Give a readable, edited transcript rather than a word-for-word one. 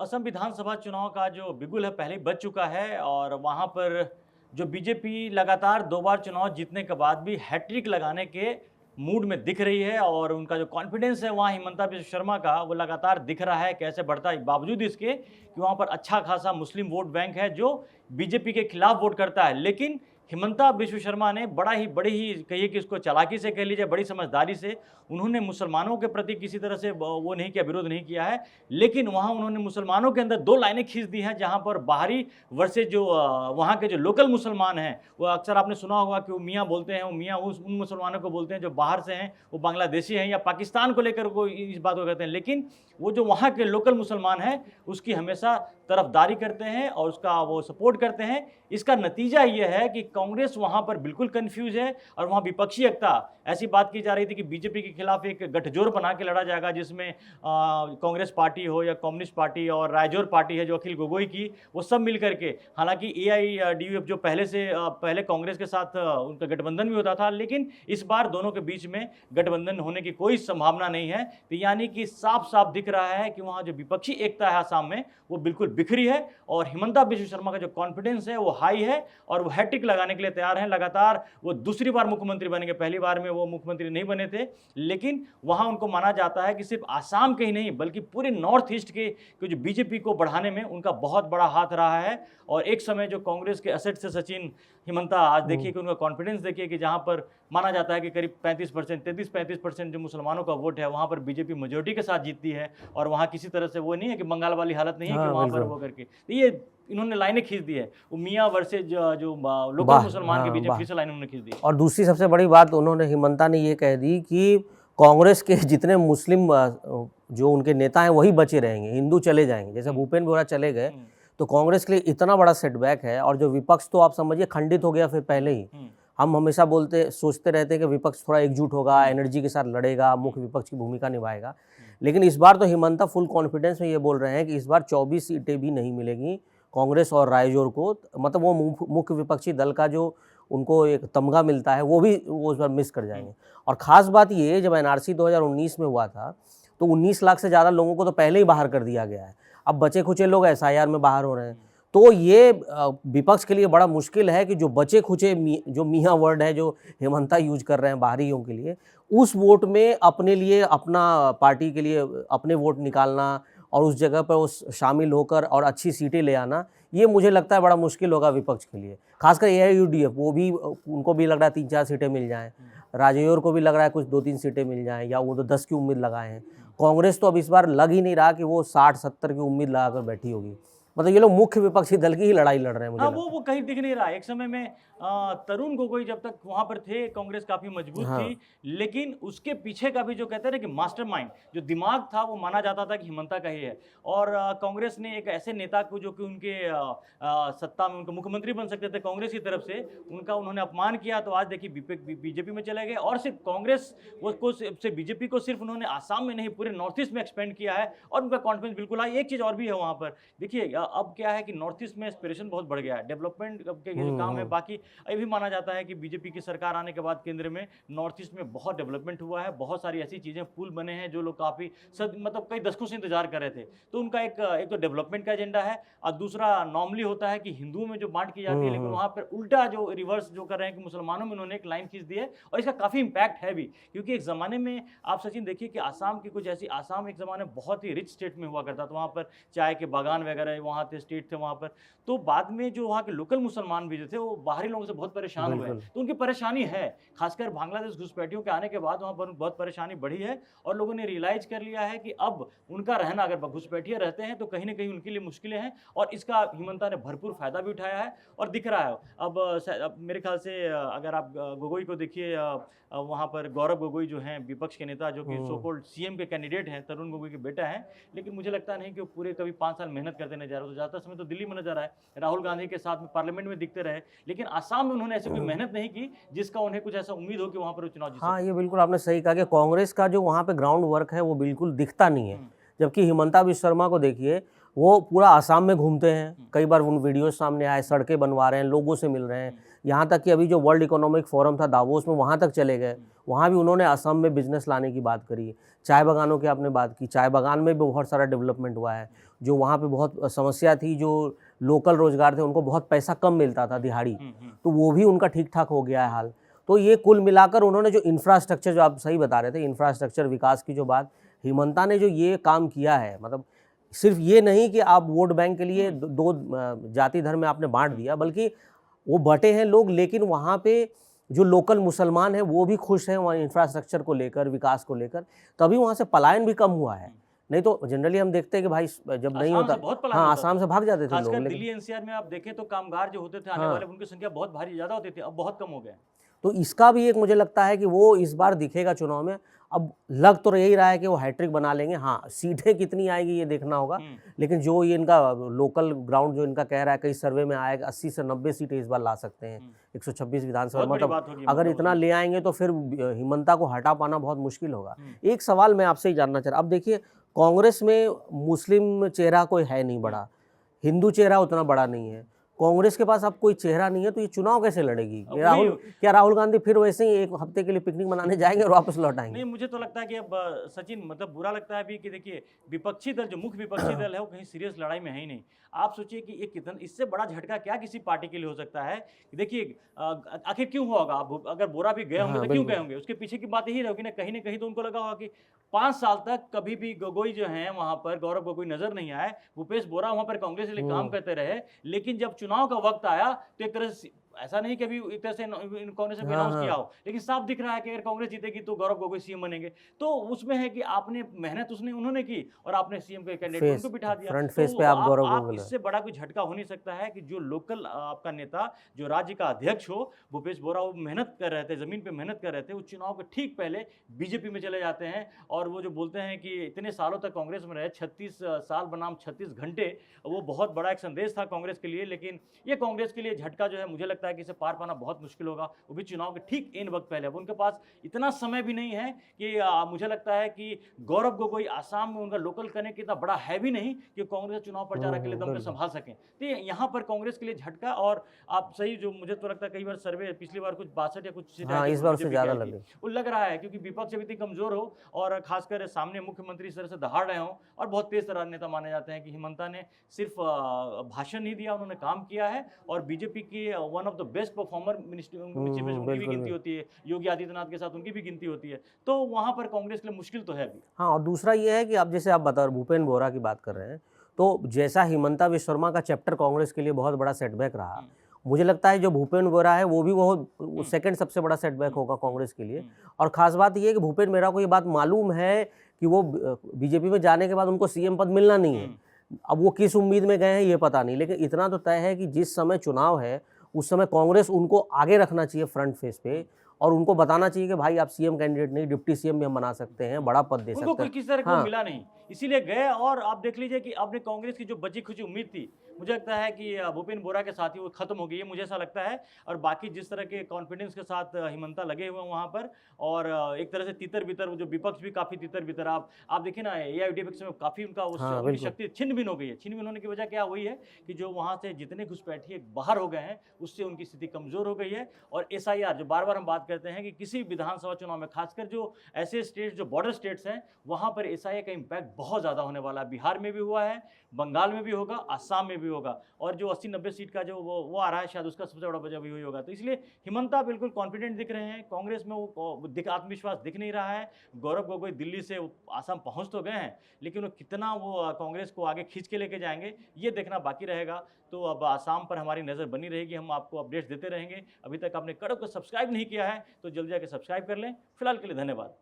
असम विधानसभा चुनाव का जो बिगुल है पहले ही बज चुका है और वहाँ पर जो बीजेपी लगातार 2 बार चुनाव जीतने के बाद भी हैट्रिक लगाने के मूड में दिख रही है और उनका जो कॉन्फिडेंस है वहाँ हिमंता बिस्वा शर्मा का वो लगातार दिख रहा है कैसे बढ़ता है बावजूद इसके कि वहाँ पर अच्छा खासा मुस्लिम वोट बैंक है जो बीजेपी के खिलाफ वोट करता है। लेकिन हिमंता बिस्वा शर्मा ने बड़ी ही कहिए कि इसको चालाकी से कह लीजिए, बड़ी समझदारी से उन्होंने मुसलमानों के प्रति किसी तरह से वो नहीं किया, विरोध नहीं किया है। लेकिन वहाँ उन्होंने मुसलमानों के अंदर 2 लाइनें खींच दी हैं जहाँ पर बाहरी वर्सेस जो वहाँ के जो लोकल मुसलमान हैं, वो अक्सर आपने सुना होगा कि वो मियाँ बोलते हैं, वो मियाँ उन मुसलमानों को बोलते हैं जो बाहर से हैं, वो बांग्लादेशी हैं या पाकिस्तान को लेकर वो इस बात को कहते हैं। लेकिन वो जो वहाँ के लोकल मुसलमान हैं, उसकी हमेशा तरफदारी करते हैं और उसका वो सपोर्ट करते हैं। इसका नतीजा ये है कि कांग्रेस वहाँ पर बिल्कुल कन्फ्यूज़ है और वहाँ विपक्षी एकता, ऐसी बात की जा रही थी कि बीजेपी के खिलाफ एक गठजोड़ बना के लड़ा जाएगा जिसमें कांग्रेस पार्टी हो या कम्युनिस्ट पार्टी और रायजोर पार्टी है जो अखिल गोगोई की, वो सब मिल करके। हालांकि एआईडीयूएफ जो पहले कांग्रेस के साथ उनका गठबंधन भी होता था, लेकिन इस बार दोनों के बीच में गठबंधन होने की कोई संभावना नहीं है। तो यानी कि साफ साफ दिख रहा है कि वहाँ जो विपक्षी एकता है आसाम में वो बिल्कुल बिखरी है और हिमंता बिस्वा शर्मा का जो कॉन्फिडेंस है वो हाई है और वो हैट्रिक लगाने के लिए तैयार हैं। लगातार वो दूसरी बार मुख्यमंत्री बनेंगे, पहली बार में वो मुख्यमंत्री नहीं बने थे, लेकिन वहां उनको माना जाता है कि सिर्फ आसाम के ही नहीं बल्कि पूरे नॉर्थ ईस्ट के जो बीजेपी को बढ़ाने में उनका बहुत बड़ा हाथ रहा है। और एक समय जो कांग्रेस के असेट से सचिन हिमंता, आज देखिए कि उनका कॉन्फिडेंस देखिए कि जहां पर माना जाता है कि करीब 35%, 33-35% जो मुसलमानों का वोट है वहां पर बीजेपी मेजोरिटी के साथ जीतती है और वहां किसी तरह से वो नहीं है कि बंगाल वाली हालत नहीं है कि हाँ, वहां पर बिल्कुल। वो करके। तो ये इन्होंने लाइनें खींच दी है, वो मियाँ वर्सेज जो लोकल मुसलमान के हाँ, बीच में वाह। फिर से लाइन उन्होंने खींच दी है। और दूसरी सबसे बड़ी बात उन्होंने हिमंता ने ये कह दी कि कांग्रेस के जितने मुस्लिम जो उनके नेता हैं वही बचे रहेंगे, हिंदू चले जाएंगे। जैसे भूपेंद्र बोरा चले गए तो कांग्रेस के लिए इतना बड़ा सेटबैक है और जो विपक्ष तो आप समझिए खंडित हो गया फिर पहले ही। हम हमेशा सोचते रहते हैं कि विपक्ष थोड़ा एकजुट होगा, एनर्जी के साथ लड़ेगा, मुख्य विपक्ष की भूमिका निभाएगा। लेकिन इस बार तो हिमंता फुल कॉन्फिडेंस में ये बोल रहे हैं कि इस बार 24 सीटें भी नहीं मिलेगी कांग्रेस और रायजोर को। मतलब वो मुख्य विपक्षी दल का जो उनको एक तमगा मिलता है वो इस बार मिस कर जाएंगे। और ख़ास बात ये, जब एनआरसी 2019 में हुआ था तो 19 लाख से ज़्यादा लोगों को तो पहले ही बाहर कर दिया गया है। अब बचे खुचे लोग एसआईआर में बाहर हो रहे हैं। तो ये विपक्ष के लिए बड़ा मुश्किल है कि जो बचे खुचे जो मियाँ वर्ड है जो हिमंता यूज कर रहे हैं बाहरियों के लिए, उस वोट में अपने लिए, अपना पार्टी के लिए अपने वोट निकालना और उस जगह पर उस शामिल होकर और अच्छी सीटें ले आना, ये मुझे लगता है बड़ा मुश्किल होगा विपक्ष के लिए। खासकर एआईयूडीएफ, वो भी, उनको भी लग रहा है 3-4 सीटें मिल जाएं, राजौर को भी लग रहा है कुछ 2-3 सीटें मिल जाएं, या वो तो 10 की उम्मीद लगाए हैं। कांग्रेस तो अब इस बार लग ही नहीं रहा कि वो 60-70 की उम्मीद लगाकर बैठी होगी। मतलब ये लोग मुख्य विपक्षी दल की ही लड़ाई लड़ रहे हैं मुझे हाँ, लगता है। वो कहीं दिख नहीं रहा है। एक समय में तरुण गोगोई जब तक वहां पर थे, कांग्रेस काफी मजबूत थी, लेकिन उसके पीछे का भी जो कहते हैं ना कि मास्टरमाइंड जो दिमाग था वो माना जाता था कि हिमंता का ही है। और कांग्रेस ने एक ऐसे नेता को जो कि उनके सत्ता में उनको मुख्यमंत्री बन सकते थे कांग्रेस की तरफ से, उनका उन्होंने अपमान किया। तो आज देखिए बीजेपी में चले गए और सिर्फ कांग्रेस से बीजेपी को सिर्फ उन्होंने आसाम में नहीं पूरे नॉर्थ ईस्ट में एक्सपेंड किया है और उनका कॉन्फिडेंस बिल्कुल है। एक चीज और भी है वहां पर, देखिए अब क्या है कि नॉर्थ ईस्ट में एस्पिरेशन बहुत बढ़ गया है, डेवलपमेंट के जो काम है। बाकी ये भी माना जाता है कि बीजेपी की सरकार आने के बाद केंद्र में नॉर्थ ईस्ट में बहुत डेवलपमेंट हुआ है, बहुत सारी ऐसी चीजें, पुल बने हैं जो लोग काफी मतलब कई दशकों से इंतजार कर रहे थे। तो उनका एक तो डेवलपमेंट का एजेंडा है और दूसरा नॉर्मली होता है कि हिंदुओं में जो बांट की जाती है, लेकिन वहां पर उल्टा जो रिवर्स जो कर रहे हैं कि मुसलमानों में उन्होंने एक लाइन खींच दी है और इसका काफी इंपैक्ट है भी। क्योंकि एक जमाने में आप सचिन देखिए कि आसाम की कुछ ऐसी, आसाम एक जमाने बहुत ही रिच स्टेट में हुआ करता था, वहां पर चाय के बागान वगैरह वहां थे, स्टेट थे वहां पर। तो बाद में जो वहाँ के लोकल मुसलमान भी जो थे वो बाहरी लोगों से बहुत परेशान हुए, तो उनकी परेशानी है। खासकर बांग्लादेश घुसपैठियों के आने के बाद वहाँ पर बहुत परेशानी बढ़ी है और लोगों ने रियलाइज कर लिया है कि अब उनका रहना, अगर घुसपैठिए रहते हैं तो कहीं ना कहीं उनके लिए मुश्किलें हैं और इसका हिमंता ने भरपूर फायदा भी उठाया है और दिख रहा है। अब मेरे ख्याल से अगर आप गोगोई को देखिए, वहाँ पर गौरव गोगोई जो हैं विपक्ष के नेता, जो कि सो कॉल्ड सीएम के कैंडिडेट हैं, तरुण गोगोई के बेटा हैं, लेकिन मुझे लगता नहीं कि वो पूरे कभी 5 साल मेहनत करते नजर आ रहे। तो ज़्यादा समय तो दिल्ली में नजर आए, राहुल गांधी के साथ में पार्लियामेंट में दिखते रहे, लेकिन आसाम में उन्होंने ऐसी कोई मेहनत नहीं की जिसका उन्हें कुछ ऐसा उम्मीद हो कि वहां पर चुनाव जीत सके। हाँ, ये बिल्कुल आपने सही कहा कि कांग्रेस का जो वहाँ पे ग्राउंड वर्क है वो बिल्कुल दिखता नहीं है। जबकि हिमंता बिस्वा शर्मा को देखिए, वो पूरा आसाम में घूमते हैं, कई बार उन वीडियोस सामने आए, सड़कें बनवा रहे हैं, लोगों से मिल रहे हैं। यहाँ तक कि अभी जो वर्ल्ड इकोनॉमिक फोरम था दावोस में, वहाँ तक चले गए, वहाँ भी उन्होंने असम में बिजनेस लाने की बात करी। चाय बागानों की आपने बात की, चाय बागान में भी बहुत सारा डेवलपमेंट हुआ है। जो वहाँ पे बहुत समस्या थी, जो लोकल रोजगार थे उनको बहुत पैसा कम मिलता था दिहाड़ी, तो वो भी उनका ठीक ठाक हो गया है हाल। तो ये कुल मिलाकर उन्होंने जो इंफ्रास्ट्रक्चर, जो आप सही बता रहे थे, इंफ्रास्ट्रक्चर विकास की जो बात, हिमंता ने जो ये काम किया है, मतलब सिर्फ ये नहीं कि आप वोट बैंक के लिए दो जाति धर्म में आपने बांट दिया, बल्कि वो बटे हैं लोग, लेकिन वहाँ पे जो लोकल मुसलमान हैं वो भी खुश हैं वहाँ इंफ्रास्ट्रक्चर को लेकर, विकास को लेकर, तभी वहाँ से पलायन भी कम हुआ है। नहीं तो जनरली हम देखते हैं कि भाई जब नहीं होता, हाँ, आसाम से भाग जाते थे लोग। खासकर दिल्ली एनसीआर में आप देखें तो कामगार जो होते थे आने वाले, उनकी संख्या बहुत भारी ज़्यादा होती थी, अब बहुत कम हो गए। तो इसका भी एक मुझे लगता है कि वो इस बार दिखेगा चुनाव में। अब लग तो यही रहा है कि वो हैट्रिक बना लेंगे, हाँ, सीटें कितनी आएगी ये देखना होगा, लेकिन जो ये इनका लोकल ग्राउंड जो इनका कह रहा है, कई सर्वे में आएगा 80 से 90 सीटें इस बार ला सकते हैं 126 विधानसभा, मतलब अगर इतना ले आएंगे तो फिर हिमंता को हटा पाना बहुत मुश्किल होगा। एक सवाल मैं आपसे ही जानना चाह रहा, अब देखिए कांग्रेस में मुस्लिम चेहरा कोई है नहीं बड़ा, हिंदू चेहरा उतना बड़ा नहीं है, कांग्रेस के पास अब कोई चेहरा नहीं है, तो ये चुनाव कैसे लड़ेगी? राहुल गांधी फिर वैसे ही एक हफ्ते के लिए पिकनिक मनाने जाएंगे और वापस लौट आएंगे? नहीं, मुझे तो लगता है कि अब सचिन, मतलब बुरा लगता है अभी कि देखिए विपक्षी दल, जो मुख्य विपक्षी दल है, वो कहीं सीरियस लड़ाई में है ही नहीं। आप सोचिए कि ये कितना, इससे बड़ा झटका क्या किसी पार्टी के लिए हो सकता है? देखिए आखिर क्यों हुआ होगा, आप अगर बोरा भी गए होंगे तो क्यों गए होंगे, उसके पीछे की बात यही रहेगी ना, कहीं तो उनको लगा होगा कि 5 साल तक कभी भी गोगोई जो है वहां पर, गौरव गोगोई नजर नहीं आए, भूपेश बोरा वहां पर कांग्रेस के लिए काम करते रहे, लेकिन जब चुनाव का वक्त आया तो एक तरह से, ऐसा नहीं कि अभी एक तरह से कांग्रेस ने अनाउंस किया हो, लेकिन साफ दिख रहा है कि अगर कांग्रेस जीतेगी तो गौरव गोगोई सीएम बनेंगे। तो उसमें है कि आपने मेहनत उन्होंने की और आपने सीएम के कैंडिडेट उनको बिठा दिया, फ्रंट फेस पे आप गौरव गोगोई। इससे बड़ा कोई झटका हो नहीं सकता है कि जो लोकल आपका नेता, जो राज्य का अध्यक्ष हो, भूपेश बोरा, वो मेहनत कर रहे थे, जमीन पे मेहनत कर रहे थे, वो चुनाव के ठीक पहले बीजेपी में चले जाते हैं। और वो जो बोलते हैं कि इतने सालों तक कांग्रेस में रहे, 36 साल बनाम 36 घंटे, वो बहुत बड़ा एक संदेश था कांग्रेस के लिए। लेकिन ये कांग्रेस के लिए झटका जो है, मुझे लगता है कि इसे पार पाना बहुत मुश्किल होगा, वो भी चुनाव के ठीक इन वक्त पहले। अब उनके पास इतना समय भी नहीं है कि मुझे लगता है कि गौरव गोगोई आसाम में उनका लोकल करने की इतना बड़ा है भी नहीं कि कांग्रेस चुनाव प्रचार के लिए दम पे संभाल सकें। तो यहाँ पर कांग्रेस के लिए झटका। और आप सही, जो मुझे तो लगता है कई बार सर्वे पिछली बार कुछ 62 या कुछ सीटें, इस बार से ज्यादा लगे, वो लग रहा है, क्योंकि विपक्ष अभी इतनी कमजोर हो और खासकर सामने मुख्यमंत्री इस तरह से दहाड़ रहे हो और बहुत तेज नेता माने जाते हैं कि हिमंता ने सिर्फ भाषण नहीं दिया, उन्होंने काम किया है। और बीजेपी की one of the best performer ministry उनकी भी गिनती होती है, योगी आदित्यनाथ के साथ उनकी भी गिनती होती है, तो वहां पर कांग्रेस के लिए मुश्किल तो है भी। हाँ, और दूसरा ये है कि अब जैसे आप बता रहे, भूपेन बोरा की बात कर रहे हैं, तो जैसा हिमंता विश्व शर्मा का चैप्टर कांग्रेस के लिए बहुत बड़ा सेटबैक रहा, मुझे लगता है जो भूपेन बोरा है वो भी वो सेकंड सबसे बड़ा सेटबैक होगा कांग्रेस के लिए। और खास बात ये है कि भूपेन बोरा को ये बात मालूम है कि वो बीजेपी में जाने के बाद उनको सीएम पद मिलना नहीं है। अब वो किस उम्मीद में गए हैं ये पता नहीं, लेकिन इतना तो तय है कि जिस समय चुनाव है उस समय कांग्रेस उनको आगे रखना चाहिए फ्रंट फेस पे, और उनको बताना चाहिए कि भाई आप सीएम कैंडिडेट नहीं, डिप्टी सीएम भी हम बना सकते हैं, बड़ा पद दे सकते हैं। उनको किसी तरह का मिला नहीं, इसीलिए गए। और आप देख लीजिए कि अपने कांग्रेस की जो बची खुची उम्मीद थी, मुझे लगता है कि भूपेन बोरा के साथ ही वो खत्म हो गई है, मुझे ऐसा लगता है। और बाकी जिस तरह के कॉन्फिडेंस के साथ हिमंता लगे हुए हैं वहाँ पर, और एक तरह से तितर बितर, जो विपक्ष भी काफी तितर बितर, आप देखिए ना, एआईयूडीएफ में काफी उनका उनकी शक्ति छिन्न भिन्न हो गई है। छिन्न भिन्न होने की वजह क्या हुई है कि जो वहाँ से जितने घुसपैठिए बाहर हो गए हैं, उससे उनकी स्थिति कमजोर हो गई है। और एसआईआर, जो बार बार हम बात करते हैं कि किसी विधानसभा चुनाव में, खासकर जो ऐसे स्टेट्स जो बॉर्डर स्टेट्स हैं, वहां पर एसआईआर का इंपैक्ट बहुत ज्यादा होने वाला है। बिहार में भी हुआ है, बंगाल में भी होगा, आसाम में भी होगा, और जो 80-90 सीट का जो वो आ रहा है, शायद उसका सबसे बड़ा वजह भी हुई होगा। तो इसलिए हिमंता बिल्कुल कॉन्फिडेंट दिख रहे हैं, कांग्रेस में वो आत्मविश्वास दिख नहीं रहा है। गौरव गोगोई दिल्ली से आसाम पहुंच तो गए हैं, लेकिन वो कितना वो कांग्रेस को आगे खींच के लेके जाएंगे ये देखना बाकी रहेगा। तो अब आसाम पर हमारी नज़र बनी रहेगी, हम आपको अपडेट्स देते रहेंगे। अभी तक आपने कड़क को सब्सक्राइब नहीं किया है तो जल्दी जाकर सब्सक्राइब कर लें। फिलहाल के लिए धन्यवाद।